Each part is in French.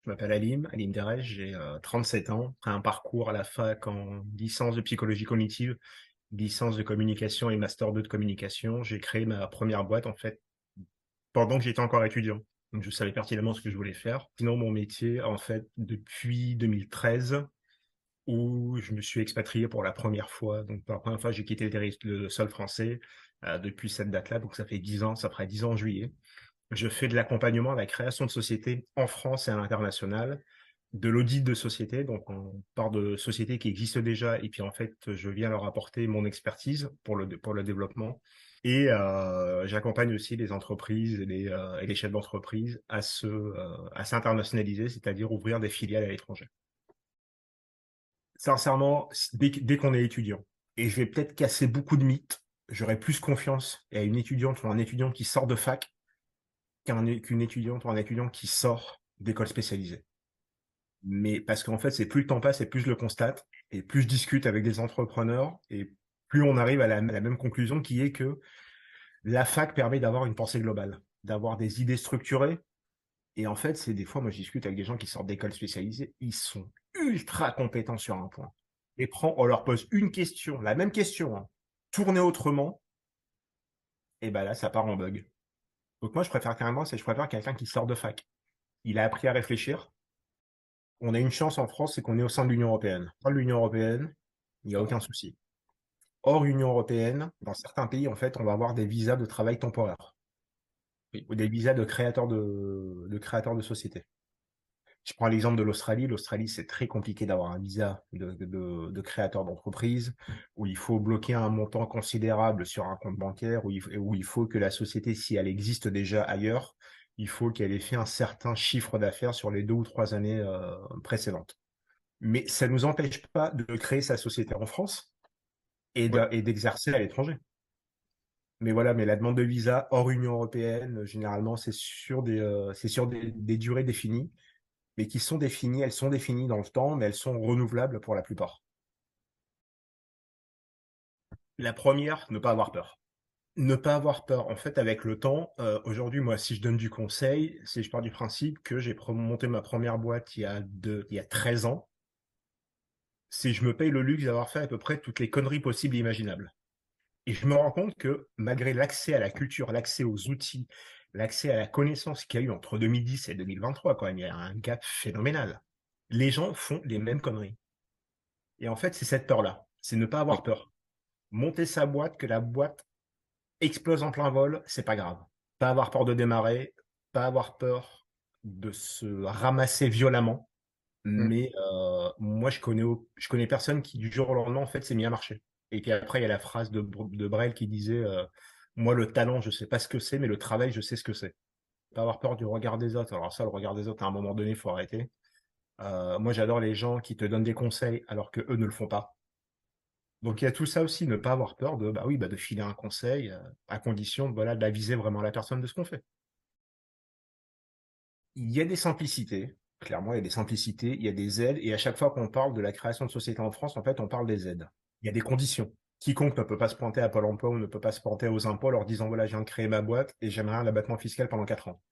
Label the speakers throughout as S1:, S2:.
S1: Je m'appelle Alim Derech, j'ai 37 ans, après un parcours à la fac en licence de psychologie cognitive, licence de communication et master 2 de communication. J'ai créé ma première boîte en fait pendant que j'étais encore étudiant. Donc je savais pertinemment ce que je voulais faire. Sinon mon métier en fait depuis 2013 où je me suis expatrié pour la première fois. Donc pour la première fois j'ai quitté le sol français depuis cette date-là. Donc ça fait 10 ans, ça fera 10 ans en juillet. Je fais de l'accompagnement à la création de sociétés en France et à l'international, de l'audit de sociétés, donc on part de sociétés qui existent déjà, et puis en fait, je viens leur apporter mon expertise pour le développement. Et j'accompagne aussi les entreprises et les chefs d'entreprise à s'internationaliser, c'est-à-dire ouvrir des filiales à l'étranger. Sincèrement, dès qu'on est étudiant, et je vais peut-être casser beaucoup de mythes, j'aurais plus confiance à une étudiante ou un étudiant qui sort de fac qu'une étudiante ou un étudiant qui sort d'école spécialisée. Mais parce qu'en fait, c'est plus le temps passe et plus je le constate, et plus je discute avec des entrepreneurs, et plus on arrive à la même conclusion qui est que la fac permet d'avoir une pensée globale, d'avoir des idées structurées. Et en fait, c'est des fois, moi, je discute avec des gens qui sortent d'école spécialisée, ils sont ultra compétents sur un point. Et on leur pose une question, la même question, hein, tournée autrement, et ben là, ça part en bug. Donc moi, je préfère quelqu'un qui sort de fac. Il a appris à réfléchir. On a une chance en France, c'est qu'on est au sein de l'Union européenne. Dans l'Union européenne, il n'y a aucun souci. Hors Union européenne, dans certains pays, en fait, on va avoir des visas de travail temporaire. Oui. Ou des visas de créateurs de société. Je prends l'exemple de l'Australie. L'Australie, c'est très compliqué d'avoir un visa de créateur d'entreprise, où il faut bloquer un montant considérable sur un compte bancaire, où il faut que la société, si elle existe déjà ailleurs, il faut qu'elle ait fait un certain chiffre d'affaires sur les 2 ou 3 années précédentes. Mais ça ne nous empêche pas de créer sa société en France
S2: Ouais.
S1: et d'exercer à l'étranger. Mais voilà, mais la demande de visa hors Union européenne, généralement, c'est sur des durées définies, mais qui sont définies, elles sont définies dans le temps, mais elles sont renouvelables pour la plupart. La première, ne pas avoir peur. Ne pas avoir peur. En fait, avec le temps, aujourd'hui, moi, si je donne du conseil, c'est je pars du principe que j'ai monté ma première boîte il y a 13 ans. Si je me paye le luxe d'avoir fait à peu près toutes les conneries possibles et imaginables. Et je me rends compte que malgré l'accès à la culture, l'accès aux outils, l'accès à la connaissance qu'il y a eu entre 2010 et 2023, quand même, il y a un gap phénoménal. Les gens font les mêmes conneries. Et en fait, c'est cette peur-là. C'est ne pas
S2: Ouais.
S1: avoir peur. Monter sa boîte, que la boîte explose en plein vol, c'est pas grave. Pas avoir peur de démarrer, pas avoir peur de se ramasser violemment.
S2: Mm.
S1: Mais moi, je connais personne qui, du jour au lendemain, en fait, s'est mis à marcher. Et puis après, il y a la phrase de Brel qui disait moi, le talent, je sais pas ce que c'est, mais le travail, je sais ce que c'est. Pas avoir peur du regard des autres. Alors ça, le regard des autres, à un moment donné, il faut arrêter. Moi, j'adore les gens qui te donnent des conseils alors que eux ne le font pas. Donc il y a tout ça aussi, ne pas avoir peur de, bah oui, bah de filer un conseil, à condition, voilà, d'aviser vraiment la personne de ce qu'on fait. Il y a des simplicités, clairement, il y a des simplicités, il y a des aides, et à chaque fois qu'on parle de la création de société en France, en fait, on parle des aides. Il y a des conditions. Quiconque ne peut pas se pointer à Pôle emploi ou ne peut pas se pointer aux impôts en leur disant, voilà, je viens de créer ma boîte et j'aimerais un abattement fiscal pendant 4 ans.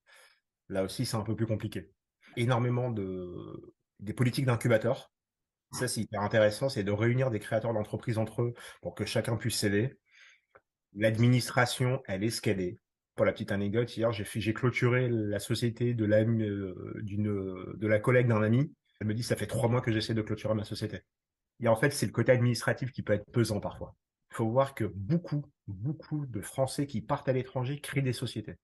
S1: Là aussi, c'est un peu plus compliqué. Énormément des politiques d'incubateurs. Ça, c'est hyper intéressant, c'est de réunir des créateurs d'entreprises entre eux pour que chacun puisse s'aider. L'administration, elle est ce qu'elle est. Pour la petite anecdote, hier, j'ai clôturé la société de la collègue d'un ami. Elle me dit, ça fait 3 mois que j'essaie de clôturer ma société. Et en fait, c'est le côté administratif qui peut être pesant parfois. Il faut voir que beaucoup de Français qui partent à l'étranger créent des sociétés.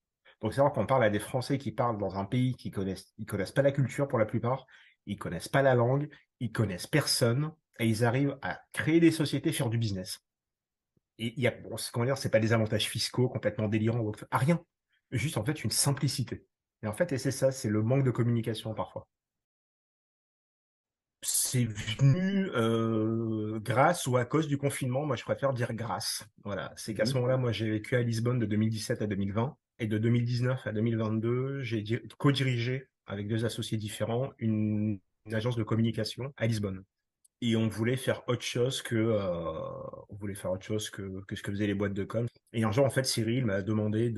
S1: Donc, c'est vrai qu'on parle à des Français qui partent dans un pays ils connaissent pas la culture pour la plupart, ils connaissent pas la langue, ils connaissent personne, et ils arrivent à créer des sociétés, faire du business. Et il y a, bon, comment dire, c'est pas des avantages fiscaux complètement délirants, rien. Juste, en fait, une simplicité. Et en fait, et c'est ça, c'est le manque de communication parfois. C'est venu grâce ou à cause du confinement. Moi, je préfère dire grâce. Voilà, c'est qu'à ce
S2: Mm.
S1: moment-là, moi, j'ai vécu à Lisbonne de 2017 à 2020 et de 2019 à 2022, j'ai co-dirigé avec 2 associés différents une agence de communication à Lisbonne. Et on voulait faire autre chose que ce que faisaient les boîtes de com. Et un jour, en fait, Cyril m'a demandé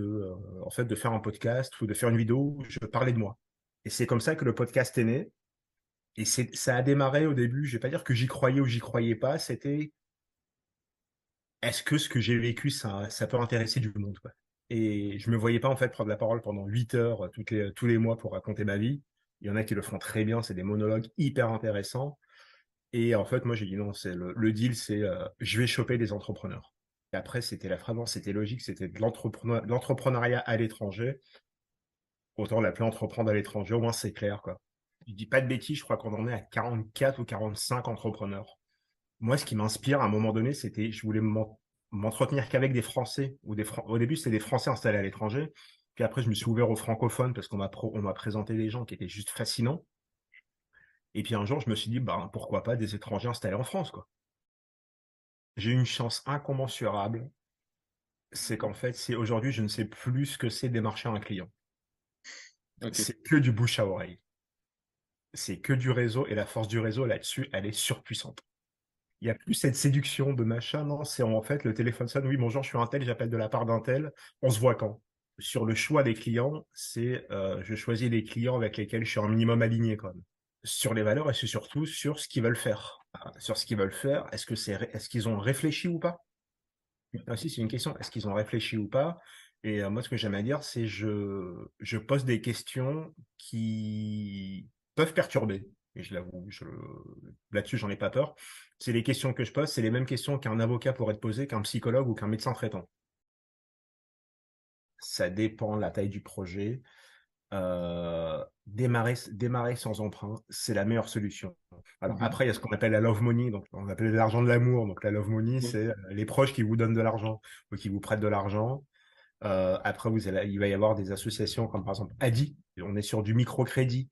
S1: en fait, de faire un podcast ou de faire une vidéo où je parlais de moi. Et c'est comme ça que le podcast est né. Et ça a démarré au début, je vais pas dire que j'y croyais ou j'y croyais pas, c'était est-ce que ce que j'ai vécu, ça peut intéresser du monde, quoi. Et je me voyais pas en fait prendre la parole pendant 8 heures tous les mois pour raconter ma vie. Il y en a qui le font très bien, c'est des monologues hyper intéressants. Et en fait, moi j'ai dit non, c'est le deal, c'est je vais choper des entrepreneurs. Et après, vraiment, c'était logique, c'était de l'entrepreneuriat à l'étranger. Autant l'appeler entreprendre à l'étranger, au moins c'est clair, quoi. Je dis pas de bêtises, je crois qu'on en est à 44 ou 45 entrepreneurs. Moi, ce qui m'inspire à un moment donné, c'était, je voulais m'entretenir qu'avec des Français. Au début, c'était des Français installés à l'étranger. Puis après, je me suis ouvert aux francophones parce on m'a présenté des gens qui étaient juste fascinants. Et puis un jour, je me suis dit, bah, pourquoi pas des étrangers installés en France, quoi. J'ai eu une chance incommensurable. C'est qu'en fait, aujourd'hui, je ne sais plus ce que c'est démarcher un client.
S2: Ok.
S1: C'est que du bouche à oreille. C'est que du réseau et la force du réseau là-dessus, elle est surpuissante. Il n'y a plus cette séduction de machin, non, c'est en fait le téléphone sonne, oui, bonjour, je suis un tel, j'appelle de la part d'un tel, on se voit quand? Sur le choix des clients, je choisis les clients avec lesquels je suis un minimum aligné quand même. Sur les valeurs et c'est surtout sur ce qu'ils veulent faire. Sur ce qu'ils veulent faire, est-ce qu'ils ont réfléchi ou pas? Aussi, c'est une question, est-ce qu'ils ont réfléchi ou pas? Et moi, ce que j'aime à dire, c'est je pose des questions qui peuvent perturber. Et je l'avoue, là-dessus, j'en ai pas peur. C'est les questions que je pose, c'est les mêmes questions qu'un avocat pourrait te poser, qu'un psychologue ou qu'un médecin traitant. Ça dépend de la taille du projet. Démarrer sans emprunt, c'est la meilleure solution. Alors
S2: Mhm.
S1: après, il y a ce qu'on appelle la love money, donc on appelle l'argent de l'amour. Donc la love money,
S2: Oui.
S1: c'est les proches qui vous donnent de l'argent ou qui vous prêtent de l'argent. Après, il va y avoir des associations comme par exemple Adi. On est sur du microcrédit.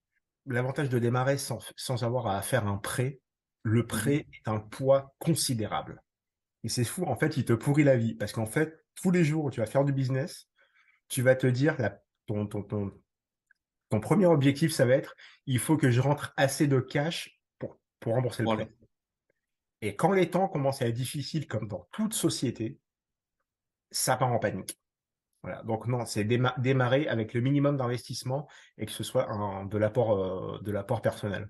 S1: L'avantage de démarrer sans avoir à faire un prêt, le
S2: Mhm.
S1: prêt est un poids considérable. Et c'est fou, en fait, il te pourrit la vie. Parce qu'en fait, tous les jours où tu vas faire du business, tu vas te dire, ton, ton, ton, ton premier objectif, ça va être, il faut que je rentre assez de cash pour rembourser le
S2: Voilà.
S1: prêt. Et quand les temps commencent à être difficiles, comme dans toute société, ça part en panique. Voilà. Donc non, c'est démarrer avec le minimum d'investissement et que ce soit de l'apport personnel.